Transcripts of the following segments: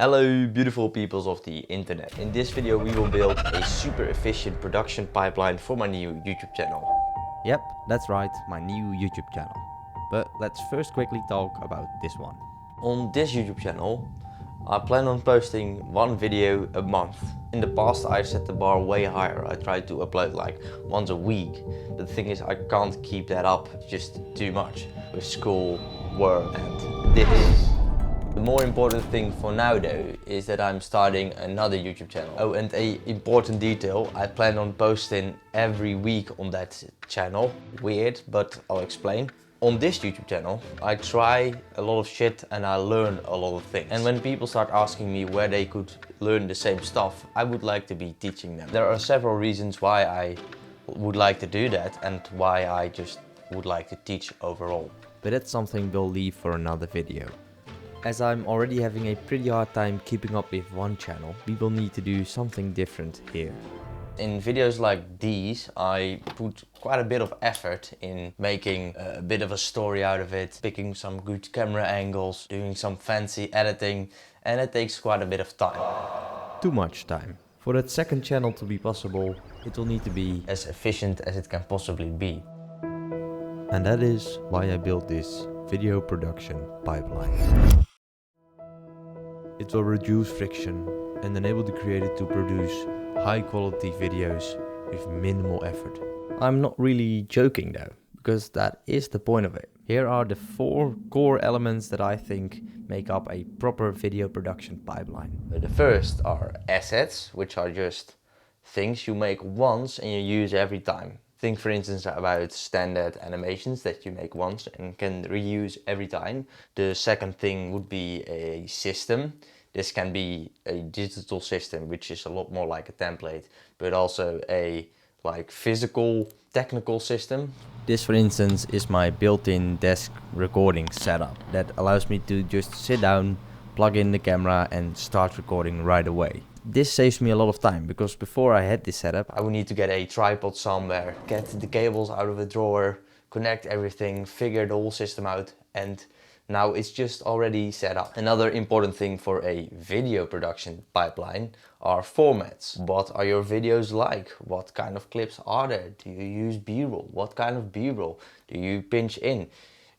Hello beautiful peoples of the internet. In this video we will build a super efficient production pipeline for my new YouTube channel. Yep, that's right, my new YouTube channel. But let's first quickly talk about this one. On this YouTube channel I plan on posting one video a month. In the past I set the bar way higher. I tried to upload like once a week. But the thing is I can't keep that up, it's just too much with school, work and this. The more important thing for now though is that I'm starting another YouTube channel. Oh, and a important detail, I plan on posting every week on that channel. Weird, but I'll explain. On this YouTube channel, I try a lot of shit and I learn a lot of things. And when people start asking me where they could learn the same stuff, I would like to be teaching them. There are several reasons why I would like to do that and why I just would like to teach overall. But that's something we'll leave for another video. As I'm already having a pretty hard time keeping up with one channel, we will need to do something different here. In videos like these, I put quite a bit of effort in making a bit of a story out of it, picking some good camera angles, doing some fancy editing, and it takes quite a bit of time. Too much time. For that second channel to be possible, it will need to be as efficient as it can possibly be. And that is why I built this video production pipeline. It will reduce friction and enable the creator to produce high quality videos with minimal effort. I'm not really joking though, because that is the point of it. Here are the 4 core elements that I think make up a proper video production pipeline. The first are assets, which are just things you make once and you use every time. Think for instance about standard animations that you make once and can reuse every time. The second thing would be a system. This can be a digital system, which is a lot more like a template, but also a physical technical system. This for instance is my built-in desk recording setup that allows me to just sit down, plug in the camera and start recording right away. This saves me a lot of time because before I had this setup I would need to get a tripod somewhere, get the cables out of a drawer, connect everything, figure the whole system out, and now it's just already set up. Another important thing for a video production pipeline are formats. What are your videos like? What kind of clips are there? Do you use B-roll? What kind of B-roll do you pinch in?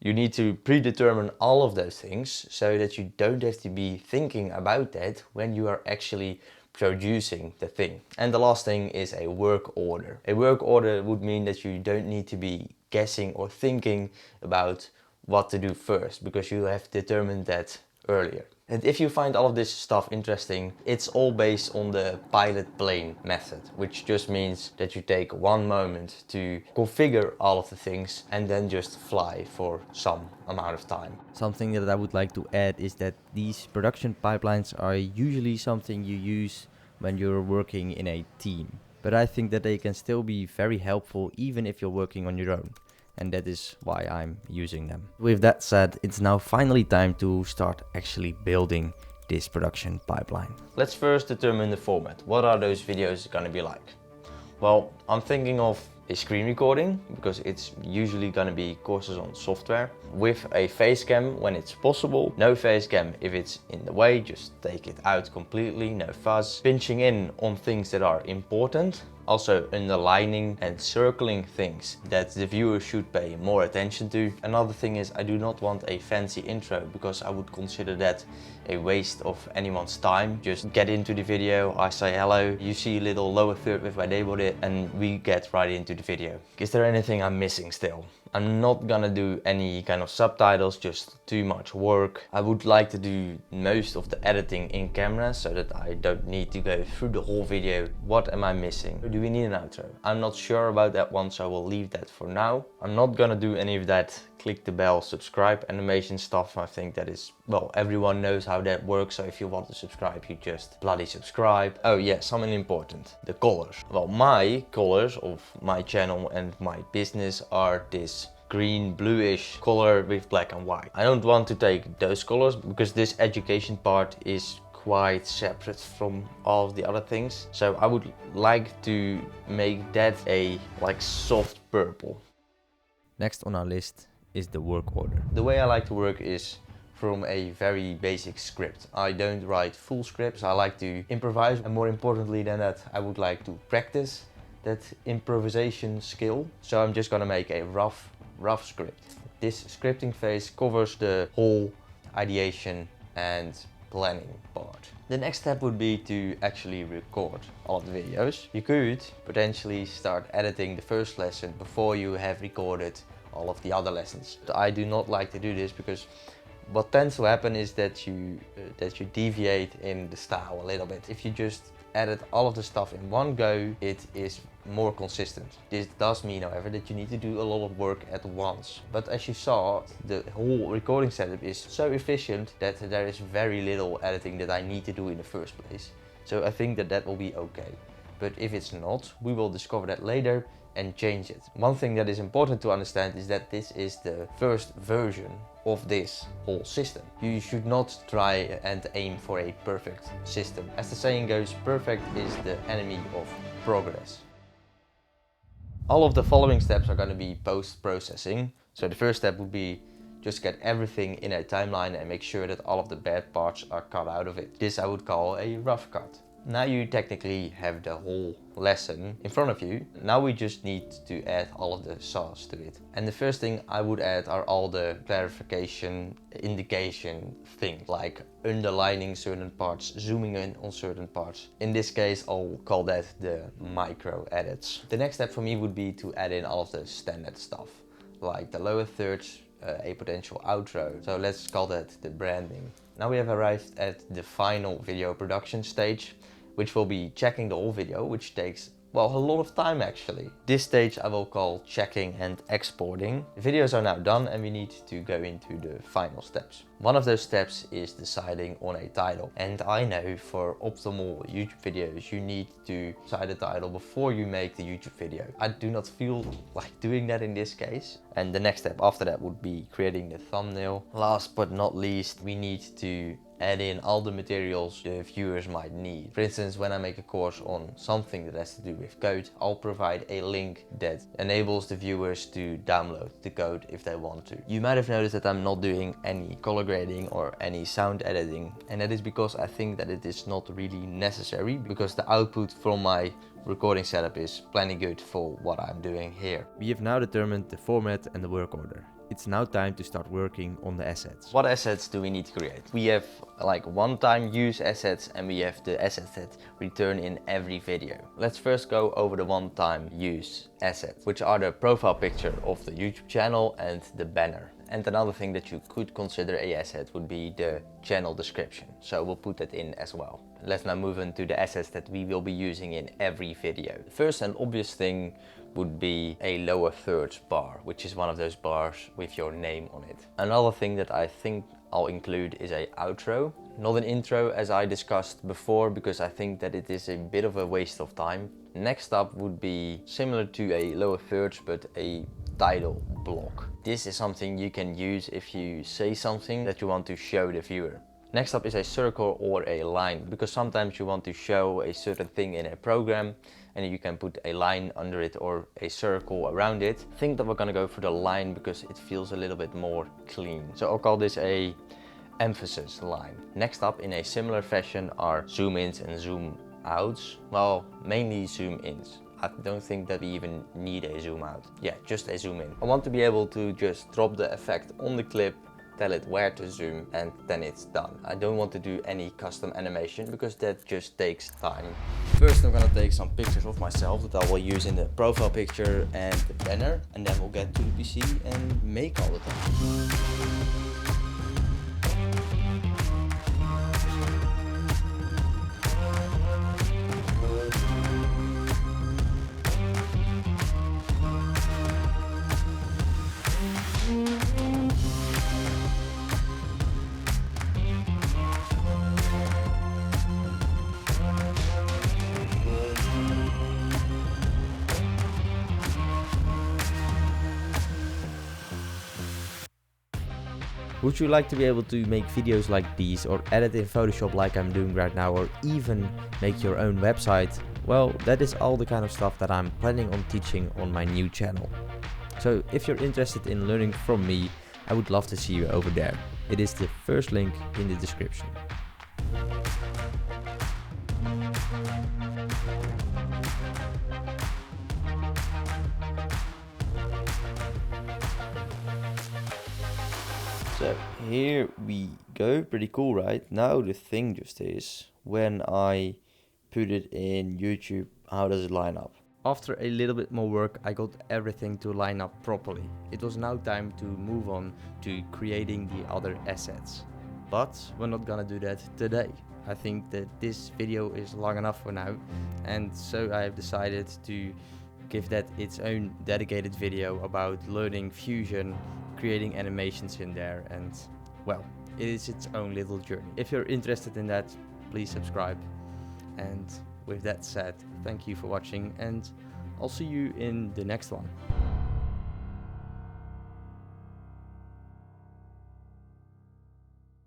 You need to predetermine all of those things so that you don't have to be thinking about that when you are actually producing the thing. And the last thing is a work order. A work order would mean that you don't need to be guessing or thinking about what to do first, because you have determined that earlier. And if you find all of this stuff interesting, it's all based on the pilot plane method, which just means that you take one moment to configure all of the things and then just fly for some amount of time. Something that I would like to add is that these production pipelines are usually something you use when you're working in a team. But I think that they can still be very helpful even if you're working on your own. And that is why I'm using them. With that said, it's now finally time to start actually building this production pipeline. Let's first determine the format. What are those videos gonna be like? Well, I'm thinking of a screen recording because it's usually gonna be courses on software with a face cam when it's possible. No face cam if it's in the way, just take it out completely, no fuss. Pinching in on things that are important. Also underlining and circling things that the viewer should pay more attention to. Another thing is I do not want a fancy intro because I would consider that a waste of anyone's time. Just get into the video, I say hello, you see a little lower third with my name on it and we get right into the video. Is there anything I'm missing still? I'm not gonna do any kind of subtitles, just too much work. I would like to do most of the editing in camera so that I don't need to go through the whole video. What am I missing? Do we need an outro? I'm not sure about that one, so I will leave that for now. I'm not gonna do any of that click the bell, subscribe animation stuff. I think that is, well, everyone knows how that works, so if you want to subscribe, you just bloody subscribe. Oh yeah, something important, the colors. Well, my colors of my channel and my business are this green bluish color with black and white. I don't want to take those colors because this education part is quite separate from all of the other things. So I would like to make that a soft purple. Next on our list is the work order. The way I like to work is from a very basic script. I don't write full scripts, I like to improvise, and more importantly than that, I would like to practice that improvisation skill. So I'm just gonna make a rough script. This scripting phase covers the whole ideation and planning part. The next step would be to actually record all of the videos. You could potentially start editing the first lesson before you have recorded all of the other lessons. I do not like to do this because what tends to happen is that you deviate in the style a little bit. If you just edit all of the stuff in one go, it is more consistent. This does mean, however, that you need to do a lot of work at once. But as you saw, the whole recording setup is so efficient that there is very little editing that I need to do in the first place. So I think that that will be okay. But if it's not, we will discover that later and change it. One thing that is important to understand is that this is the first version of this whole system. You should not try and aim for a perfect system. As the saying goes, perfect is the enemy of progress. All of the following steps are going to be post-processing. So the first step would be just get everything in a timeline and make sure that all of the bad parts are cut out of it. This I would call a rough cut. Now you technically have the whole lesson in front of you. Now we just need to add all of the sauce to it. And the first thing I would add are all the clarification, indication things, like underlining certain parts, zooming in on certain parts. In this case, I'll call that the micro edits. The next step for me would be to add in all of the standard stuff, like the lower thirds, a potential outro. So let's call that the branding. Now we have arrived at the final video production stage, which will be checking the whole video, which takes, well, a lot of time actually. This stage I will call checking and exporting. The videos are now done and we need to go into the final steps. One of those steps is deciding on a title. And I know for optimal YouTube videos, you need to decide a title before you make the YouTube video. I do not feel like doing that in this case. And the next step after that would be creating the thumbnail. Last but not least, we need to add in all the materials the viewers might need. For instance, when I make a course on something that has to do with code, I'll provide a link that enables the viewers to download the code if they want to. You might have noticed that I'm not doing any color grading or any sound editing, and that is because I think that it is not really necessary, because the output from my recording setup is plenty good for what I'm doing here. We have now determined the format and the work order. It's now time to start working on the assets. What assets do we need to create? We have like one-time use assets and we have the assets that return in every video. Let's first go over the one-time use assets, which are the profile picture of the YouTube channel and the banner. And another thing that you could consider a asset would be the channel description. So we'll put that in as well. Let's now move into the assets that we will be using in every video. First and obvious thing would be a lower thirds bar, which is one of those bars with your name on it. Another thing that I think I'll include is a outro, not an intro as I discussed before, because I think that it is a bit of a waste of time. Next up would be similar to a lower thirds, but a title block. This is something you can use if you say something that you want to show the viewer. Next up is a circle or a line, because sometimes you want to show a certain thing in a program and you can put a line under it or a circle around it. I think that we're gonna go for the line because it feels a little bit more clean. So I'll call this a emphasis line. Next up in a similar fashion are zoom ins and zoom outs. Well, mainly zoom ins. I don't think that we even need a zoom out. Yeah, just a zoom in. I want to be able to just drop the effect on the clip, tell it where to zoom, and then it's done. I don't want to do any custom animation because that just takes time. First I'm gonna take some pictures of myself that I will use in the profile picture and the banner, and then we'll get to the PC and make all of them. Would you like to be able to make videos like these, or edit in Photoshop like I'm doing right now, or even make your own website? Well, that is all the kind of stuff that I'm planning on teaching on my new channel. So if you're interested in learning from me, I would love to see you over there. It is the first link in the description. So here we go, pretty cool, right? Now the thing just is, when I put it in YouTube, how does it line up? After a little bit more work, I got everything to line up properly. It was now time to move on to creating the other assets. But we're not gonna do that today. I think that this video is long enough for now, and so I have decided to give that its own dedicated video about learning Fusion, creating animations in there, and well, it is its own little journey. If you're interested in that, please subscribe. And with that said, thank you for watching, and I'll see you in the next one.